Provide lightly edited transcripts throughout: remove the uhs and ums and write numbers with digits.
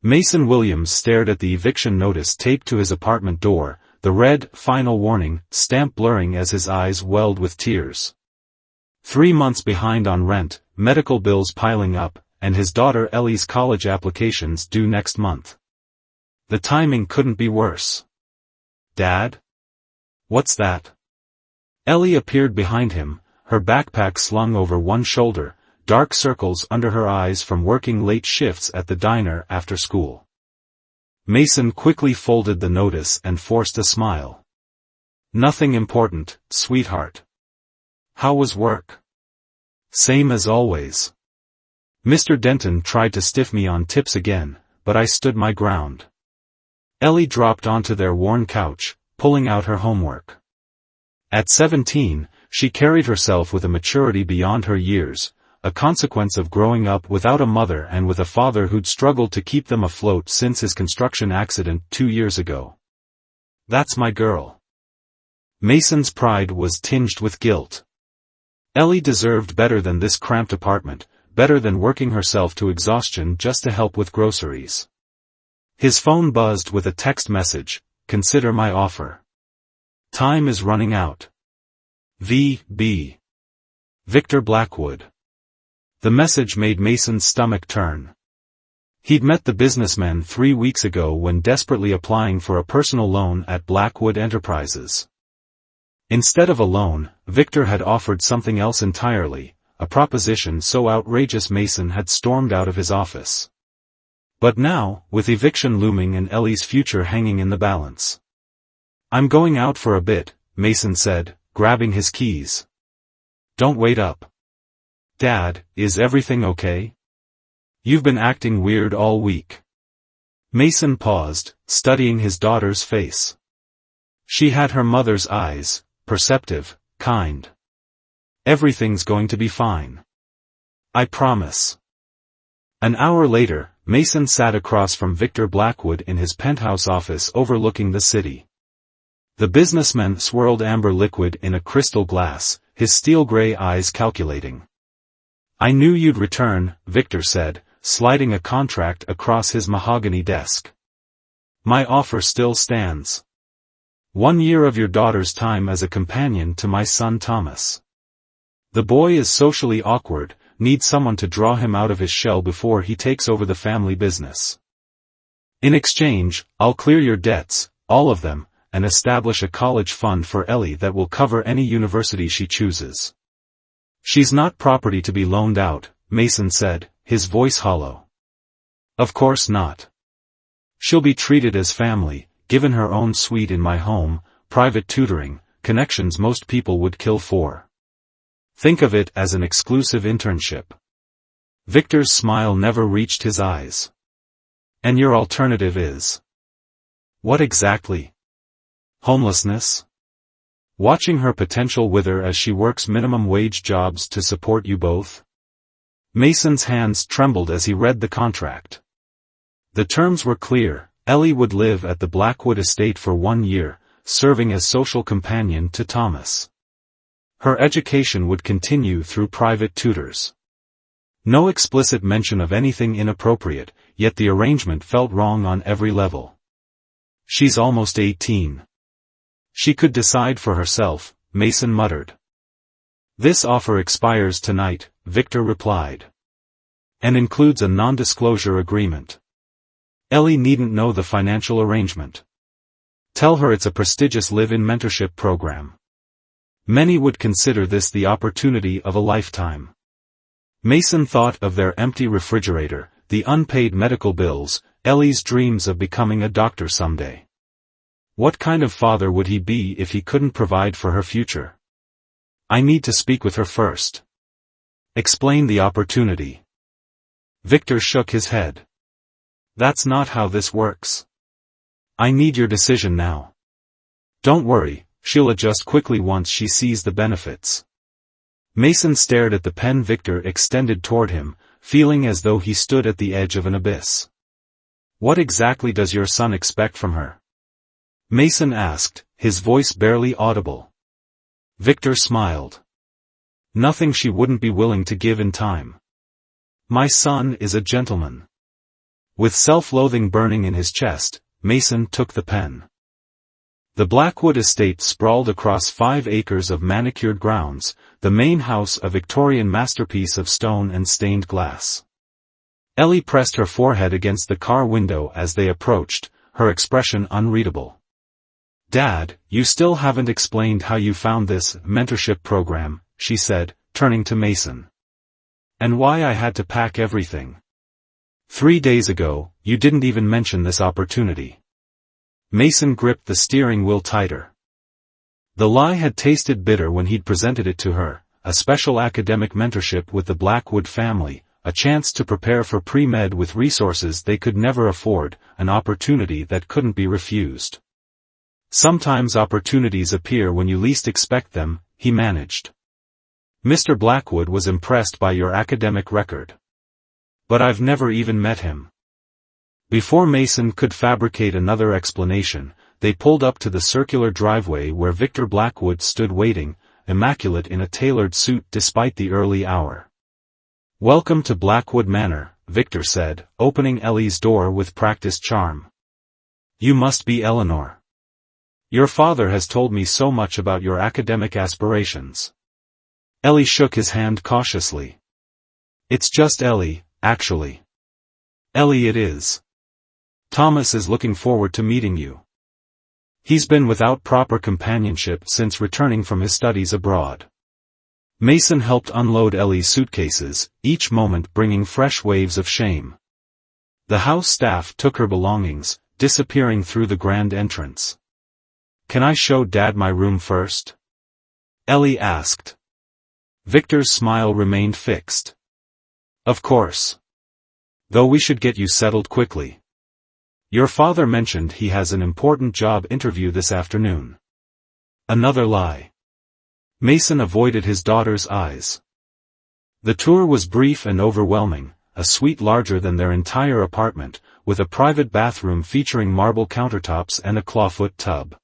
Mason Williams stared at the eviction notice taped to his apartment door, the red, final warning, stamp blurring as his eyes welled with tears. 3 months behind on rent, medical bills piling up, and his daughter Ellie's college applications due next month. The timing couldn't be worse. "Dad? What's that?" Ellie appeared behind him, her backpack slung over one shoulder, dark circles under her eyes from working late shifts at the diner after school. Mason quickly folded the notice and forced a smile. "Nothing important, sweetheart. How was work?" "Same as always. Mr. Denton tried to stiff me on tips again, but I stood my ground." Ellie dropped onto their worn couch, pulling out her homework. At 17, she carried herself with a maturity beyond her years, a consequence of growing up without a mother and with a father who'd struggled to keep them afloat since his construction accident 2 years ago. "That's my girl." Mason's pride was tinged with guilt. Ellie deserved better than this cramped apartment, better than working herself to exhaustion just to help with groceries. His phone buzzed with a text message, "Consider my offer. Time is running out. V.B. Victor Blackwood." The message made Mason's stomach turn. He'd met the businessman 3 weeks ago when desperately applying for a personal loan at Blackwood Enterprises. Instead of a loan, Victor had offered something else entirely, a proposition so outrageous Mason had stormed out of his office. But now, with eviction looming and Ellie's future hanging in the balance. "I'm going out for a bit," Mason said, grabbing his keys. "Don't wait up." "Dad, is everything okay? You've been acting weird all week." Mason paused, studying his daughter's face. She had her mother's eyes, perceptive, kind. "Everything's going to be fine. I promise." An hour later, Mason sat across from Victor Blackwood in his penthouse office overlooking the city. The businessman swirled amber liquid in a crystal glass, his steel-gray eyes calculating. "I knew you'd return," Victor said, sliding a contract across his mahogany desk. "My offer still stands. 1 year of your daughter's time as a companion to my son Thomas. The boy is socially awkward, needs someone to draw him out of his shell before he takes over the family business. In exchange, I'll clear your debts, all of them, and establish a college fund for Ellie that will cover any university she chooses. She's not property to be loaned out," Mason said, his voice hollow. "Of course not. She'll be treated as family, given her own suite in my home, private tutoring, connections most people would kill for. Think of it as an exclusive internship." Victor's smile never reached his eyes. "And your alternative is?" "What exactly? Homelessness? Watching her potential wither as she works minimum wage jobs to support you both?" Mason's hands trembled as he read the contract. The terms were clear. Ellie would live at the Blackwood estate for 1 year, serving as social companion to Thomas. Her education would continue through private tutors. No explicit mention of anything inappropriate, yet the arrangement felt wrong on every level. "She's almost 18. She could decide for herself," Mason muttered. "This offer expires tonight," Victor replied. "And includes a non-disclosure agreement. Ellie needn't know the financial arrangement. Tell her it's a prestigious live-in mentorship program. Many would consider this the opportunity of a lifetime." Mason thought of their empty refrigerator, the unpaid medical bills, Ellie's dreams of becoming a doctor someday. What kind of father would he be if he couldn't provide for her future? "I need to speak with her first." "Explain the opportunity." Victor shook his head. "That's not how this works. I need your decision now. Don't worry, she'll adjust quickly once she sees the benefits." Mason stared at the pen Victor extended toward him, feeling as though he stood at the edge of an abyss. "What exactly does your son expect from her?" Mason asked, his voice barely audible. Victor smiled. "Nothing she wouldn't be willing to give in time. My son is a gentleman. With self-loathing burning in his chest, Mason took the pen. The Blackwood estate sprawled across 5 acres of manicured grounds, the main house a Victorian masterpiece of stone and stained glass. Ellie pressed her forehead against the car window as they approached, her expression unreadable. "Dad, you still haven't explained how you found this mentorship program," she said, turning to Mason. "And why I had to pack everything. 3 days ago, you didn't even mention this opportunity." Mason gripped the steering wheel tighter. The lie had tasted bitter when he'd presented it to her, a special academic mentorship with the Blackwood family, a chance to prepare for pre-med with resources they could never afford, an opportunity that couldn't be refused. "Sometimes opportunities appear when you least expect them," he managed. "Mr. Blackwood was impressed by your academic record. But I've never even met him." Before Mason could fabricate another explanation, they pulled up to the circular driveway where Victor Blackwood stood waiting, immaculate in a tailored suit despite the early hour. "Welcome to Blackwood Manor," Victor said, opening Ellie's door with practiced charm. "You must be Eleanor. Your father has told me so much about your academic aspirations." Ellie shook his hand cautiously. "It's just Ellie, actually." "Ellie it is. Thomas is looking forward to meeting you. He's been without proper companionship since returning from his studies abroad." Mason helped unload Ellie's suitcases, each moment bringing fresh waves of shame. The house staff took her belongings, disappearing through the grand entrance. "Can I show Dad my room first?" Ellie asked. Victor's smile remained fixed. "Of course. Though we should get you settled quickly. Your father mentioned he has an important job interview this afternoon." Another lie. Mason avoided his daughter's eyes. The tour was brief and overwhelming, a suite larger than their entire apartment, with a private bathroom featuring marble countertops and a clawfoot tub.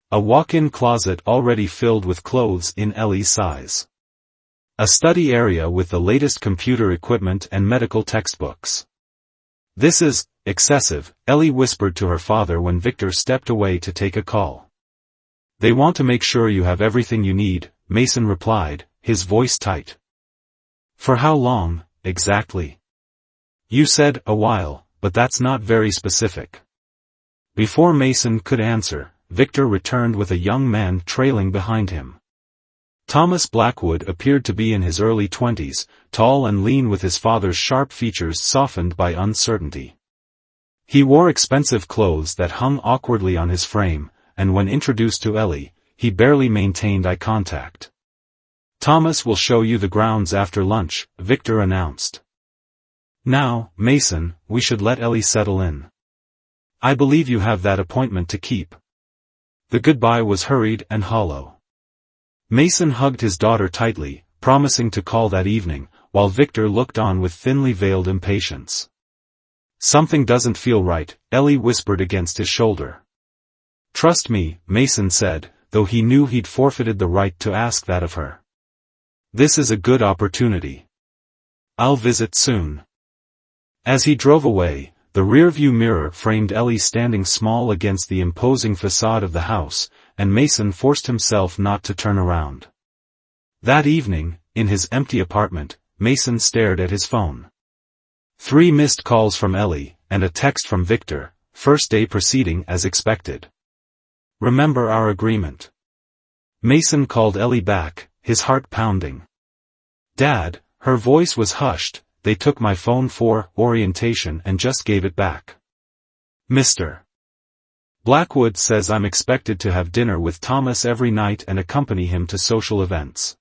A walk-in closet already filled with clothes in Ellie's size. A study area with the latest computer equipment and medical textbooks. "This is excessive," Ellie whispered to her father when Victor stepped away to take a call. "They want to make sure you have everything you need," Mason replied, his voice tight. "For how long, exactly?" "You said a while, but that's not very specific." Before Mason could answer, Victor returned with a young man trailing behind him. Thomas Blackwood appeared to be in his early 20s, tall and lean with his father's sharp features softened by uncertainty. He wore expensive clothes that hung awkwardly on his frame, and when introduced to Ellie, he barely maintained eye contact. "Thomas will show you the grounds after lunch," Victor announced. "Now, Mason, we should let Ellie settle in. I believe you have that appointment to keep." The goodbye was hurried and hollow. Mason hugged his daughter tightly, promising to call that evening, while Victor looked on with thinly veiled impatience. "Something doesn't feel right," Ellie whispered against his shoulder. "Trust me," Mason said, though he knew he'd forfeited the right to ask that of her. "This is a good opportunity. I'll visit soon." As he drove away, the rearview mirror framed Ellie standing small against the imposing facade of the house, and Mason forced himself not to turn around. That evening, in his empty apartment, Mason stared at his phone. 3 missed calls from Ellie, and a text from Victor, first day proceeding as expected. "Remember our agreement." Mason called Ellie back, his heart pounding. "Dad," her voice was hushed, "they took my phone for orientation and just gave it back. Mr. Blackwood says I'm expected to have dinner with Thomas every night and accompany him to social events.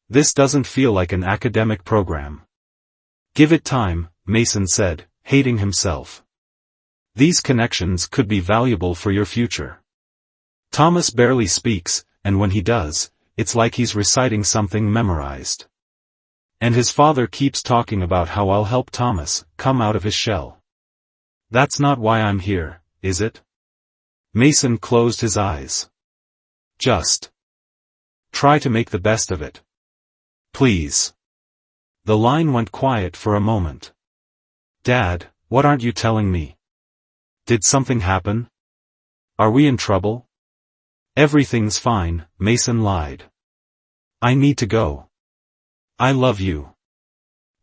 This doesn't feel like an academic program." "Give it time," Mason said, hating himself. "These connections could be valuable for your future. Thomas barely speaks, and when he does, it's like he's reciting something memorized. And his father keeps talking about how I'll help Thomas come out of his shell. That's not why I'm here, is it?" Mason closed his eyes. "Just try to make the best of it. Please." The line went quiet for a moment. "Dad, What aren't you telling me? Did something happen? Are we in trouble? Everything's fine, Mason lied. I need to go. I love you.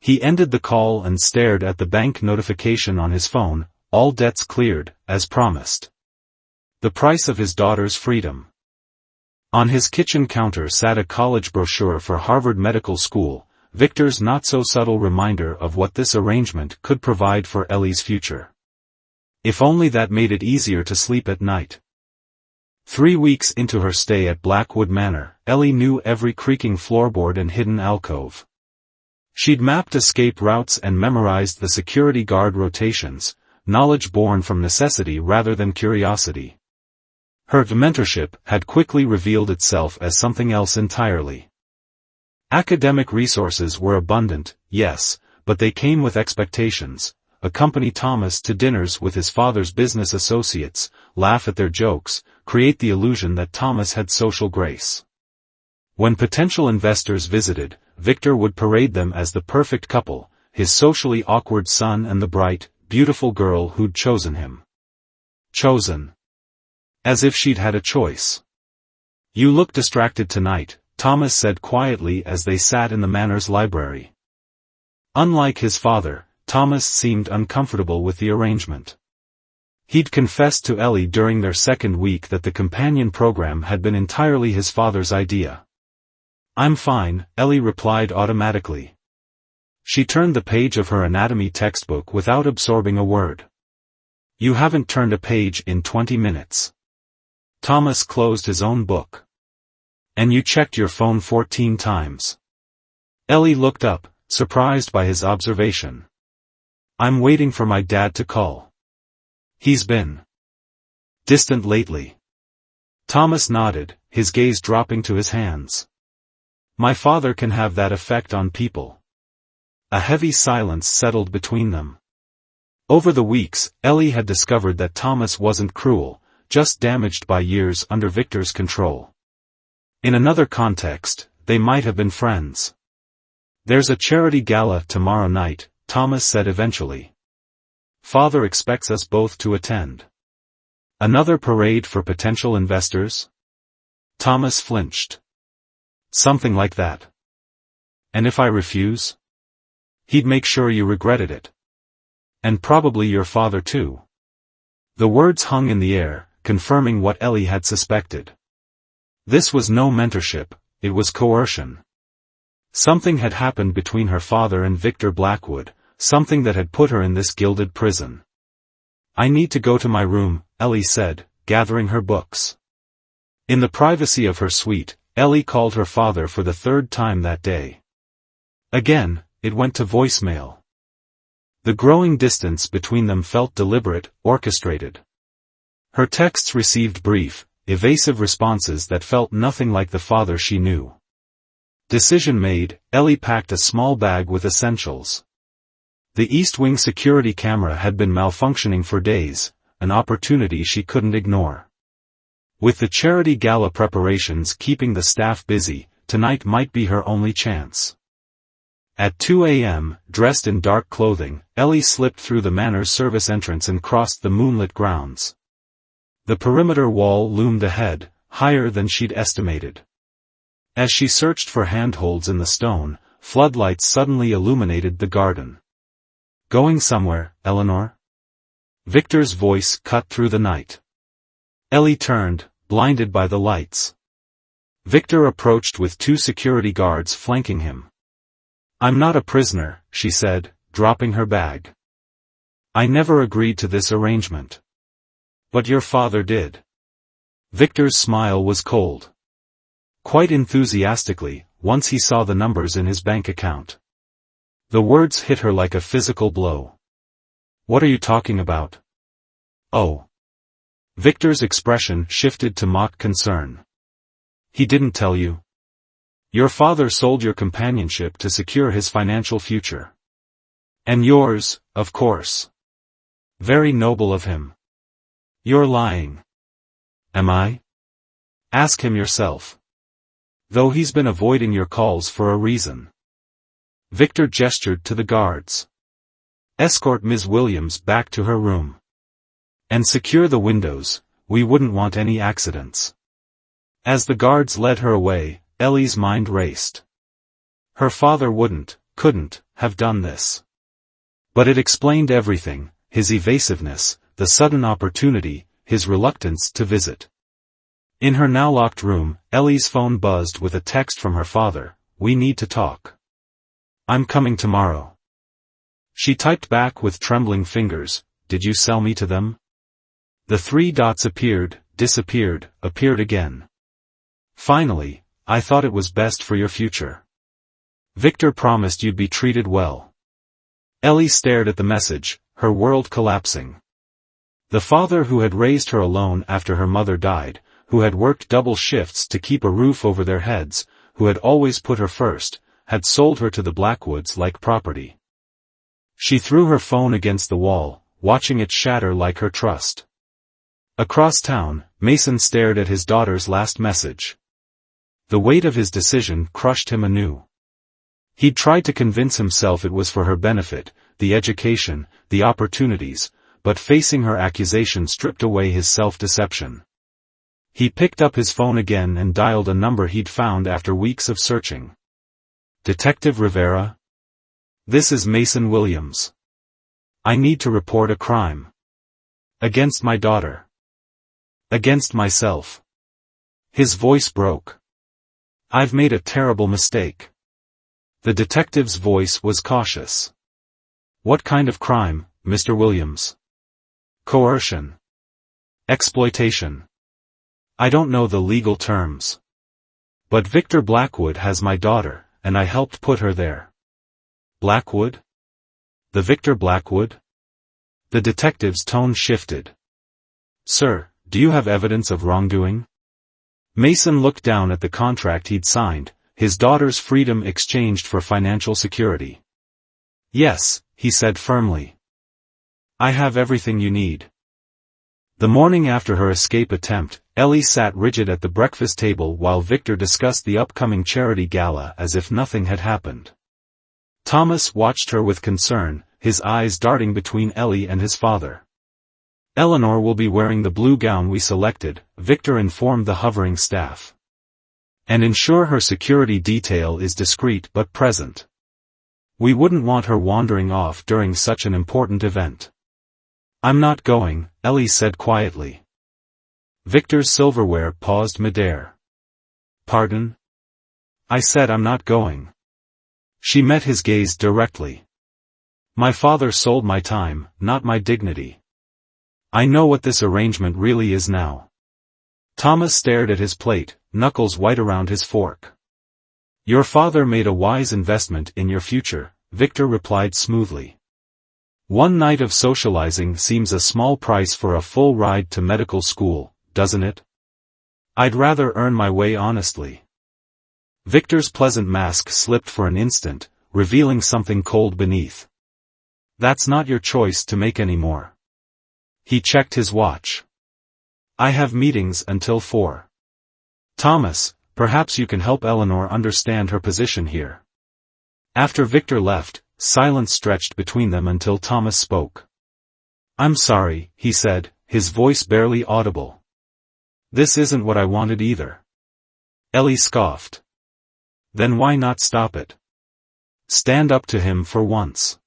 He ended the call and stared at the bank notification on his phone, all debts cleared, as promised. The price of his daughter's freedom. On his kitchen counter sat a college brochure for Harvard Medical School, Victor's not-so-subtle reminder of what this arrangement could provide for Ellie's future. If only that made it easier to sleep at night. 3 weeks into her stay at Blackwood Manor, Ellie knew every creaking floorboard and hidden alcove. She'd mapped escape routes and memorized the security guard rotations, knowledge born from necessity rather than curiosity. Her mentorship had quickly revealed itself as something else entirely. Academic resources were abundant, yes, but they came with expectations. Accompany Thomas to dinners with his father's business associates, laugh at their jokes, create the illusion that Thomas had social grace. When potential investors visited, Victor would parade them as the perfect couple, his socially awkward son and the bright, beautiful girl who'd chosen him. Chosen. As if she'd had a choice. You look distracted tonight, Thomas said quietly as they sat in the manor's library. Unlike his father, Thomas seemed uncomfortable with the arrangement. He'd confessed to Ellie during their second week that the companion program had been entirely his father's idea. I'm fine, Ellie replied automatically. She turned the page of her anatomy textbook without absorbing a word. You haven't turned a page in 20 minutes. Thomas closed his own book. And you checked your phone 14 times. Ellie looked up, surprised by his observation. I'm waiting for my dad to call. He's been distant lately. Thomas nodded, his gaze dropping to his hands. My father can have that effect on people. A heavy silence settled between them. Over the weeks, Ellie had discovered that Thomas wasn't cruel, just damaged by years under Victor's control. In another context, they might have been friends. There's a charity gala tomorrow night, Thomas said eventually. Father expects us both to attend. Another parade for potential investors? Thomas flinched. Something like that. And if I refuse? He'd make sure you regretted it. And probably your father too. The words hung in the air, confirming what Ellie had suspected. This was no mentorship, it was coercion. Something had happened between her father and Victor Blackwood, something that had put her in this gilded prison. I need to go to my room, Ellie said, gathering her books. In the privacy of her suite, Ellie called her father for the third time that day. Again, it went to voicemail. The growing distance between them felt deliberate, orchestrated. Her texts received brief, evasive responses that felt nothing like the father she knew. Decision made, Ellie packed a small bag with essentials. The East Wing security camera had been malfunctioning for days, an opportunity she couldn't ignore. With the charity gala preparations keeping the staff busy, tonight might be her only chance. At 2 a.m., dressed in dark clothing, Ellie slipped through the manor's service entrance and crossed the moonlit grounds. The perimeter wall loomed ahead, higher than she'd estimated. As she searched for handholds in the stone, floodlights suddenly illuminated the garden. Going somewhere, Eleanor? Victor's voice cut through the night. Ellie turned, blinded by the lights. Victor approached with 2 security guards flanking him. I'm not a prisoner, she said, dropping her bag. I never agreed to this arrangement. But your father did. Victor's smile was cold. Quite enthusiastically, once he saw the numbers in his bank account. The words hit her like a physical blow. What are you talking about? Oh. Victor's expression shifted to mock concern. He didn't tell you. Your father sold your companionship to secure his financial future. And yours, of course. Very noble of him. You're lying. Am I? Ask him yourself. Though he's been avoiding your calls for a reason. Victor gestured to the guards. Escort Ms. Williams back to her room. And secure the windows, we wouldn't want any accidents. As the guards led her away, Ellie's mind raced. Her father couldn't, have done this. But it explained everything, his evasiveness, the sudden opportunity, his reluctance to visit. In her now locked room, Ellie's phone buzzed with a text from her father, "We need to talk. I'm coming tomorrow." She typed back with trembling fingers, "Did you sell me to them?" The three dots appeared, disappeared, appeared again. "Finally, I thought it was best for your future. Victor promised you'd be treated well." Ellie stared at the message, her world collapsing. The father who had raised her alone after her mother died, who had worked double shifts to keep a roof over their heads, who had always put her first, had sold her to the Blackwoods like property. She threw her phone against the wall, watching it shatter like her trust. Across town, Mason stared at his daughter's last message. The weight of his decision crushed him anew. He'd tried to convince himself it was for her benefit, the education, the opportunities, but facing her accusation stripped away his self-deception. He picked up his phone again and dialed a number he'd found after weeks of searching. "Detective Rivera? This is Mason Williams. I need to report a crime. Against my daughter. Against myself." His voice broke. "I've made a terrible mistake." The detective's voice was cautious. "What kind of crime, Mr. Williams?" "Coercion. Exploitation. I don't know the legal terms. But Victor Blackwood has my daughter, and I helped put her there." "Blackwood? The Victor Blackwood?" The detective's tone shifted. "Sir, do you have evidence of wrongdoing?" Mason looked down at the contract he'd signed, his daughter's freedom exchanged for financial security. "Yes," he said firmly. "I have everything you need." The morning after her escape attempt, Ellie sat rigid at the breakfast table while Victor discussed the upcoming charity gala as if nothing had happened. Thomas watched her with concern, his eyes darting between Ellie and his father. "Eleanor will be wearing the blue gown we selected," Victor informed the hovering staff. "And ensure her security detail is discreet but present. We wouldn't want her wandering off during such an important event." "I'm not going," Ellie said quietly. Victor's silverware paused midair. "Pardon?" "I said I'm not going." She met his gaze directly. "My father sold my time, not my dignity. I know what this arrangement really is now." Thomas stared at his plate, knuckles white around his fork. "Your father made a wise investment in your future," Victor replied smoothly. "One night of socializing seems a small price for a full ride to medical school, doesn't it? I'd rather earn my way honestly." Victor's pleasant mask slipped for an instant, revealing something cold beneath. "That's not your choice to make anymore." He checked his watch. "I have meetings until 4. Thomas, perhaps you can help Eleanor understand her position here." After Victor left, silence stretched between them until Thomas spoke. "I'm sorry," he said, his voice barely audible. "This isn't what I wanted either." Ellie scoffed. "Then why not stop it? Stand up to him for once.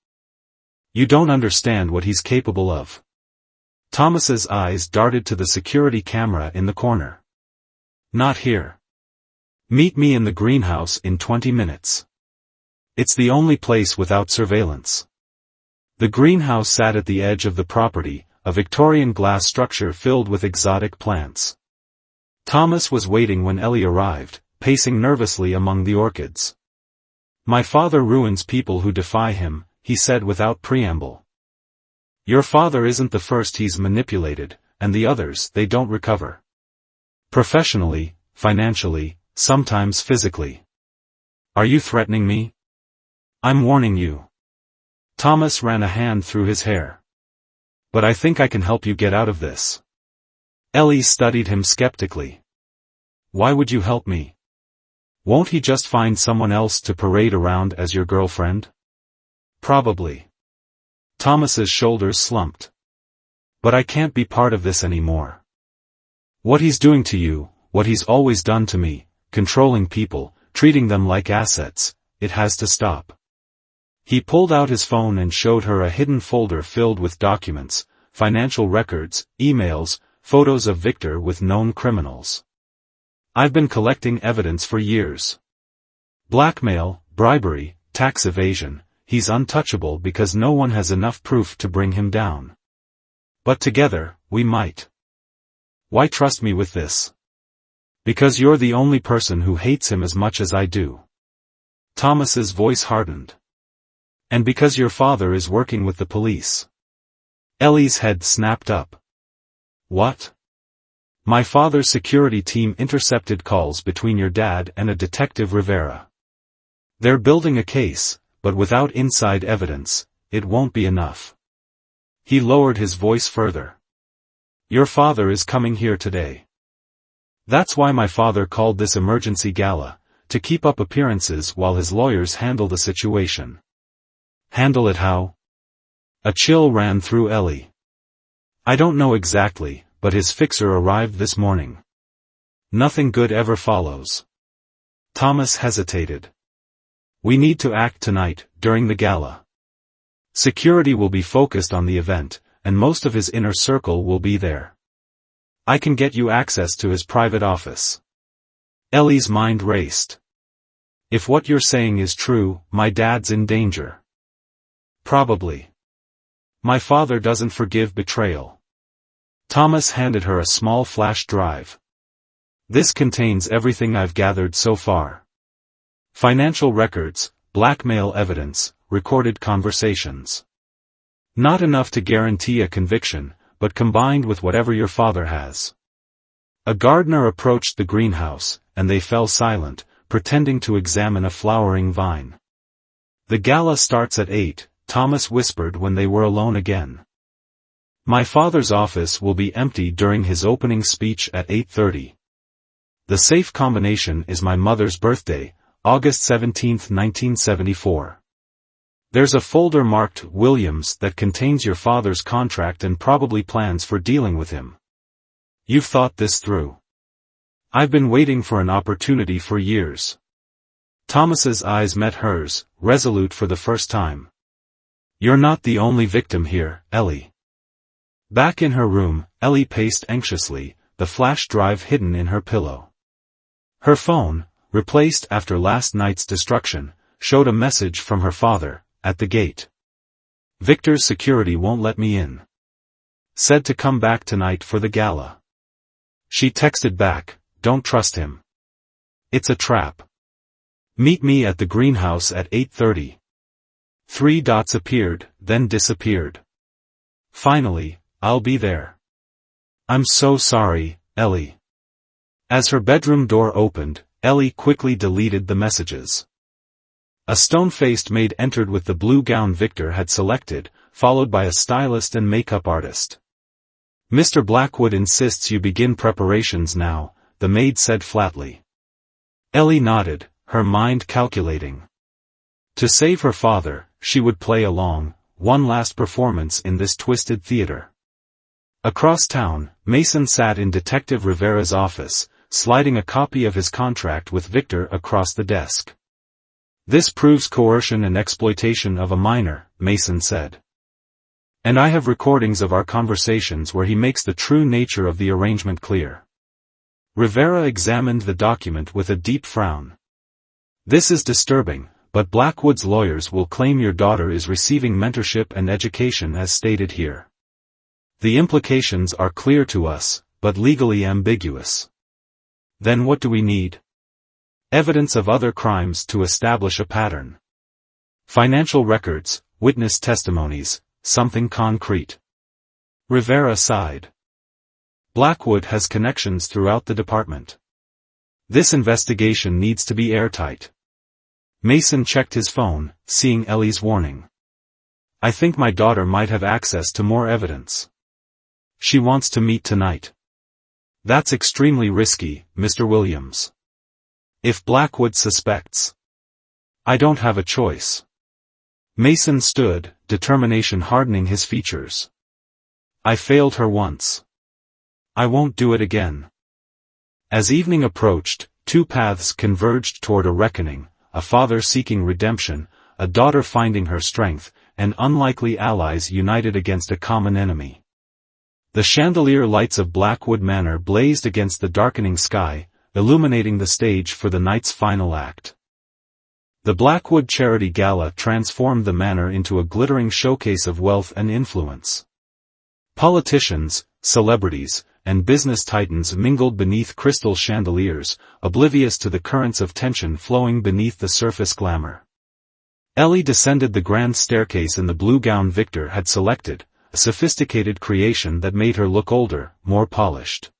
You don't understand what he's capable of." Thomas's eyes darted to the security camera in the corner. "Not here. Meet me in the greenhouse in 20 minutes. It's the only place without surveillance." The greenhouse sat at the edge of the property, a Victorian glass structure filled with exotic plants. Thomas was waiting when Ellie arrived, pacing nervously among the orchids. "My father ruins people who defy him," he said without preamble. "Your father isn't the first he's manipulated, and the others they don't recover. Professionally, financially, sometimes physically. Are you threatening me? I'm warning you." Thomas ran a hand through his hair. "But I think I can help you get out of this." Ellie studied him skeptically. "Why would you help me? Won't he just find someone else to parade around as your girlfriend?" "Probably. Thomas's shoulders slumped. But I can't be part of this anymore. What he's doing to you, what he's always done to me, controlling people, treating them like assets, it has to stop. He pulled out his phone and showed her a hidden folder filled with documents, financial records, emails, photos of Victor with known criminals. I've been collecting evidence for years. Blackmail, bribery, tax evasion, he's untouchable because no one has enough proof to bring him down. But together, we might. Why trust me with this? Because you're the only person who hates him as much as I do. Thomas's voice hardened. And because your father is working with the police. Ellie's head snapped up. What? My father's security team intercepted calls between your dad and a Detective Rivera. They're building a case, but without inside evidence, it won't be enough. He lowered his voice further. Your father is coming here today. That's why my father called this emergency gala, to keep up appearances while his lawyers handle the situation. Handle it how? A chill ran through Ellie. I don't know exactly, but his fixer arrived this morning. Nothing good ever follows. Thomas hesitated. We need to act tonight, during the gala. Security will be focused on the event, and most of his inner circle will be there. I can get you access to his private office. Ellie's mind raced. If what you're saying is true, my dad's in danger. Probably. My father doesn't forgive betrayal. Thomas handed her a small flash drive. This contains everything I've gathered so far. Financial records, blackmail evidence, recorded conversations. Not enough to guarantee a conviction, but combined with whatever your father has. A gardener approached the greenhouse, and they fell silent, pretending to examine a flowering vine. The gala starts at 8, Thomas whispered when they were alone again. My father's office will be empty during his opening speech at 8:30. The safe combination is my mother's birthday, August 17, 1974. There's a folder marked Williams that contains your father's contract and probably plans for dealing with him. You've thought this through. I've been waiting for an opportunity for years. Thomas's eyes met hers, resolute for the first time. You're not the only victim here, Ellie. Back in her room, Ellie paced anxiously, the flash drive hidden in her pillow. Her phone, replaced after last night's destruction, showed a message from her father, at the gate. Victor's security won't let me in. Said to come back tonight for the gala. She texted back, don't trust him. It's a trap. Meet me at the greenhouse at 8:30. 3 dots appeared, then disappeared. Finally, I'll be there. I'm so sorry, Ellie. As her bedroom door opened, Ellie quickly deleted the messages. A stone-faced maid entered with the blue gown Victor had selected, followed by a stylist and makeup artist. Mr. Blackwood insists you begin preparations now, the maid said flatly. Ellie nodded, her mind calculating. To save her father, she would play along, one last performance in this twisted theater. Across town, Mason sat in Detective Rivera's office, sliding a copy of his contract with Victor across the desk. This proves coercion and exploitation of a minor, Mason said. And I have recordings of our conversations where he makes the true nature of the arrangement clear. Rivera examined the document with a deep frown. This is disturbing, but Blackwood's lawyers will claim your daughter is receiving mentorship and education as stated here. The implications are clear to us, but legally ambiguous. Then what do we need? Evidence of other crimes to establish a pattern. Financial records, witness testimonies, something concrete. Rivera sighed. Blackwood has connections throughout the department. This investigation needs to be airtight. Mason checked his phone, seeing Ellie's warning. I think my daughter might have access to more evidence. She wants to meet tonight. That's extremely risky, Mr. Williams. If Blackwood suspects, I don't have a choice. Mason stood, determination hardening his features. I failed her once. I won't do it again. As evening approached, two paths converged toward a reckoning, a father seeking redemption, a daughter finding her strength, and unlikely allies united against a common enemy. The chandelier lights of Blackwood Manor blazed against the darkening sky, illuminating the stage for the night's final act. The Blackwood Charity Gala transformed the manor into a glittering showcase of wealth and influence. Politicians, celebrities, and business titans mingled beneath crystal chandeliers, oblivious to the currents of tension flowing beneath the surface glamour. Ellie descended the grand staircase in the blue gown Victor had selected, a sophisticated creation that made her look older, more polished.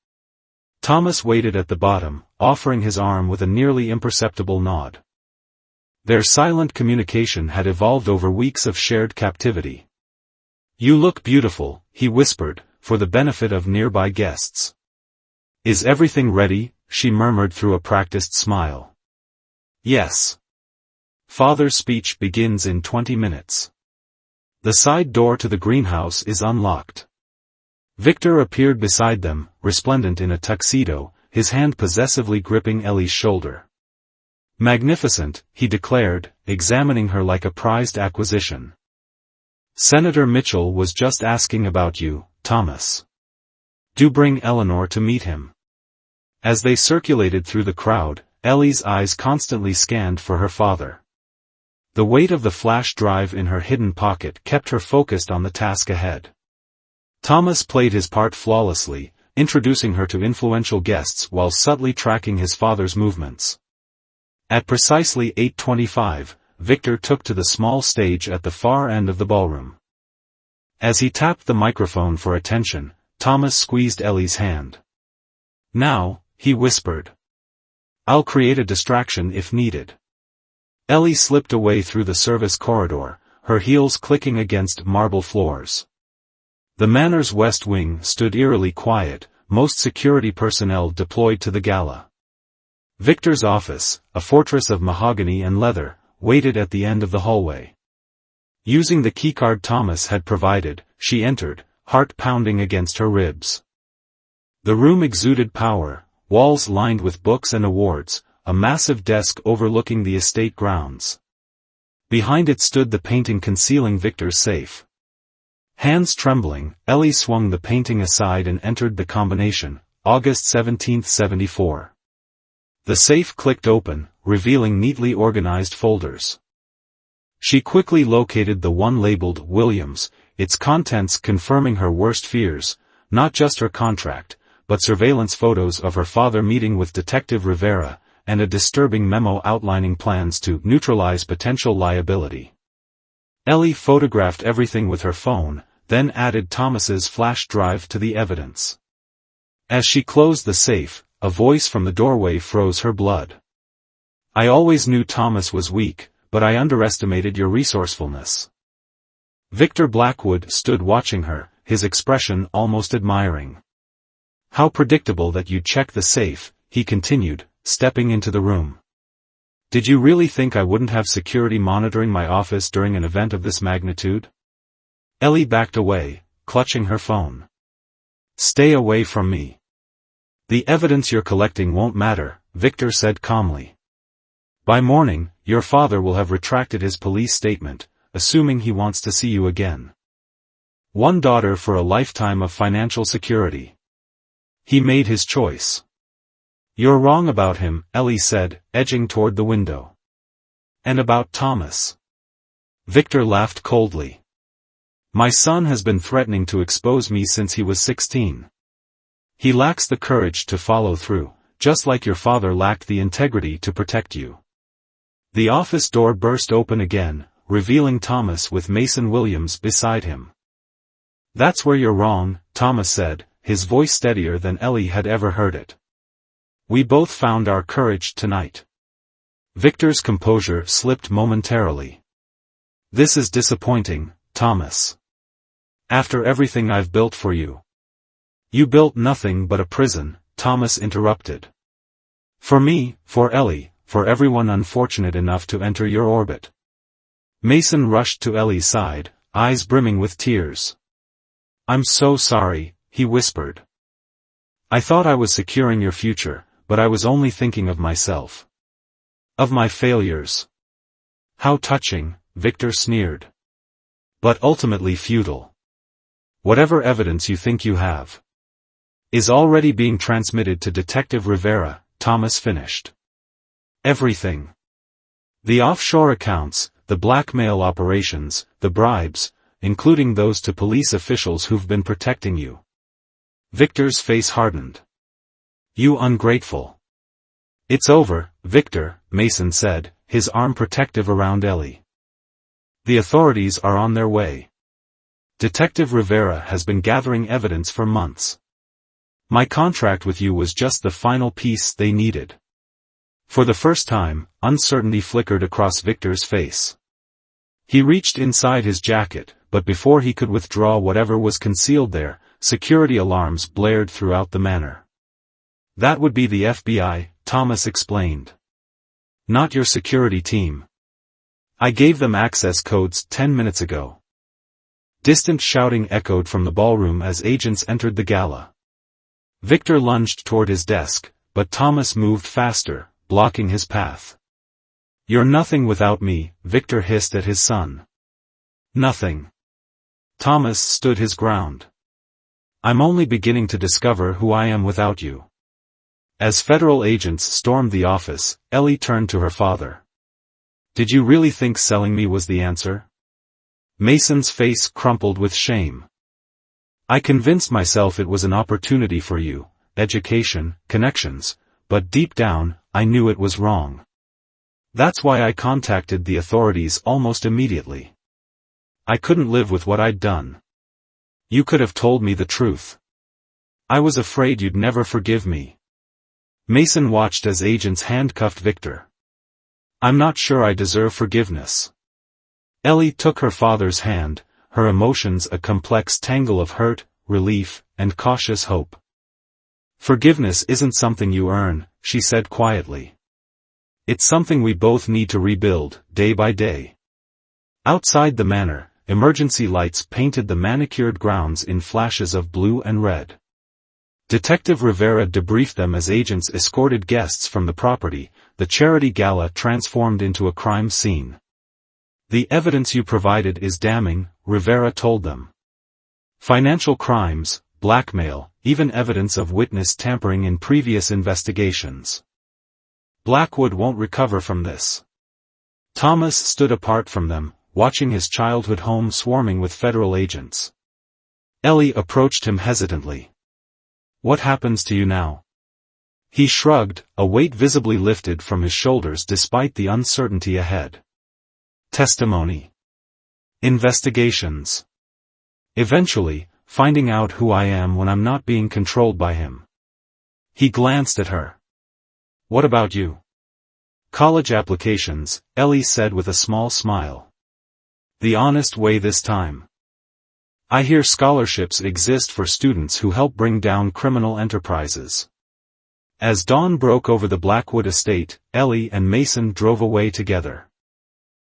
Thomas waited at the bottom, offering his arm with a nearly imperceptible nod. Their silent communication had evolved over weeks of shared captivity. You look beautiful, he whispered, for the benefit of nearby guests. Is everything ready? She murmured through a practiced smile. Yes. Father's speech begins in 20 minutes. The side door to the greenhouse is unlocked. Victor appeared beside them, resplendent in a tuxedo, his hand possessively gripping Ellie's shoulder. Magnificent, he declared, examining her like a prized acquisition. Senator Mitchell was just asking about you, Thomas. Do bring Eleanor to meet him. As they circulated through the crowd, Ellie's eyes constantly scanned for her father. The weight of the flash drive in her hidden pocket kept her focused on the task ahead. Thomas played his part flawlessly, introducing her to influential guests while subtly tracking his father's movements. At precisely 8:25, Victor took to the small stage at the far end of the ballroom. As he tapped the microphone for attention, Thomas squeezed Ellie's hand. Now, he whispered. I'll create a distraction if needed. Ellie slipped away through the service corridor, her heels clicking against marble floors. The manor's west wing stood eerily quiet, most security personnel deployed to the gala. Victor's office, a fortress of mahogany and leather, waited at the end of the hallway. Using the keycard Thomas had provided, she entered, heart pounding against her ribs. The room exuded power, walls lined with books and awards, a massive desk overlooking the estate grounds. Behind it stood the painting concealing Victor's safe. Hands trembling, Ellie swung the painting aside and entered the combination, August 1774. The safe clicked open, revealing neatly organized folders. She quickly located the one labeled Williams, its contents confirming her worst fears, not just her contract, but surveillance photos of her father meeting with Detective Rivera, and a disturbing memo outlining plans to neutralize potential liability. Ellie photographed everything with her phone, then added Thomas's flash drive to the evidence. As she closed the safe, a voice from the doorway froze her blood. I always knew Thomas was weak, but I underestimated your resourcefulness. Victor Blackwood stood watching her, his expression almost admiring. How predictable that you'd check the safe, he continued, stepping into the room. Did you really think I wouldn't have security monitoring my office during an event of this magnitude? Ellie backed away, clutching her phone. Stay away from me. The evidence you're collecting won't matter, Victor said calmly. By morning, your father will have retracted his police statement, assuming he wants to see you again. One daughter for a lifetime of financial security. He made his choice. You're wrong about him, Ellie said, edging toward the window. And about Thomas? Victor laughed coldly. My son has been threatening to expose me since he was 16. He lacks the courage to follow through, just like your father lacked the integrity to protect you. The office door burst open again, revealing Thomas with Mason Williams beside him. That's where you're wrong, Thomas said, his voice steadier than Ellie had ever heard it. We both found our courage tonight. Victor's composure slipped momentarily. This is disappointing, Thomas. After everything I've built for you. You built nothing but a prison, Thomas interrupted. For me, for Ellie, for everyone unfortunate enough to enter your orbit. Mason rushed to Ellie's side, eyes brimming with tears. "I'm so sorry," he whispered. "I thought I was securing your future, but I was only thinking of myself. Of my failures." "How touching," Victor sneered. "But ultimately futile. Whatever evidence you think you have is already being transmitted to Detective Rivera," Thomas finished. "Everything. The offshore accounts, the blackmail operations, the bribes, including those to police officials who've been protecting you." Victor's face hardened. "You ungrateful." "It's over, Victor," Mason said, his arm protective around Ellie. "The authorities are on their way. Detective Rivera has been gathering evidence for months. My contract with you was just the final piece they needed." For the first time, uncertainty flickered across Victor's face. He reached inside his jacket, but before he could withdraw whatever was concealed there, security alarms blared throughout the manor. "That would be the FBI," Thomas explained. "Not your security team. I gave them access codes 10 minutes ago." Distant shouting echoed from the ballroom as agents entered the gala. Victor lunged toward his desk, but Thomas moved faster, blocking his path. "You're nothing without me," Victor hissed at his son. "Nothing." Thomas stood his ground. "I'm only beginning to discover who I am without you." As federal agents stormed the office, Ellie turned to her father. "Did you really think selling me was the answer?" Mason's face crumpled with shame. "I convinced myself it was an opportunity for you, education, connections, but deep down, I knew it was wrong. That's why I contacted the authorities almost immediately. I couldn't live with what I'd done. You could have told me the truth. I was afraid you'd never forgive me." Mason watched as agents handcuffed Victor. "I'm not sure I deserve forgiveness." Ellie took her father's hand, her emotions a complex tangle of hurt, relief, and cautious hope. "Forgiveness isn't something you earn," she said quietly. "It's something we both need to rebuild, day by day." Outside the manor, emergency lights painted the manicured grounds in flashes of blue and red. Detective Rivera debriefed them as agents escorted guests from the property, the charity gala transformed into a crime scene. "The evidence you provided is damning," Rivera told them. "Financial crimes, blackmail, even evidence of witness tampering in previous investigations. Blackwood won't recover from this." Thomas stood apart from them, watching his childhood home swarming with federal agents. Ellie approached him hesitantly. "What happens to you now?" He shrugged, a weight visibly lifted from his shoulders despite the uncertainty ahead. "Testimony. Investigations. Eventually, finding out who I am when I'm not being controlled by him." He glanced at her. "What about you?" "College applications," Ellie said with a small smile. "The honest way this time. I hear scholarships exist for students who help bring down criminal enterprises." As dawn broke over the Blackwood estate, Ellie and Mason drove away together.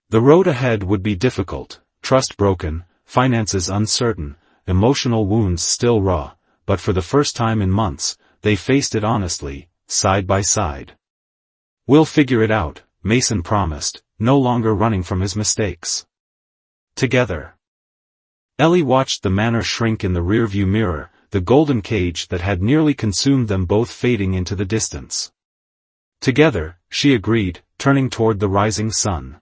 The road ahead would be difficult, trust broken, finances uncertain, emotional wounds still raw, but for the first time in months, they faced it honestly, side by side. "We'll figure it out," Mason promised, no longer running from his mistakes. Together. Ellie watched the manor shrink in the rearview mirror, the golden cage that had nearly consumed them both fading into the distance. "Together," she agreed, turning toward the rising sun.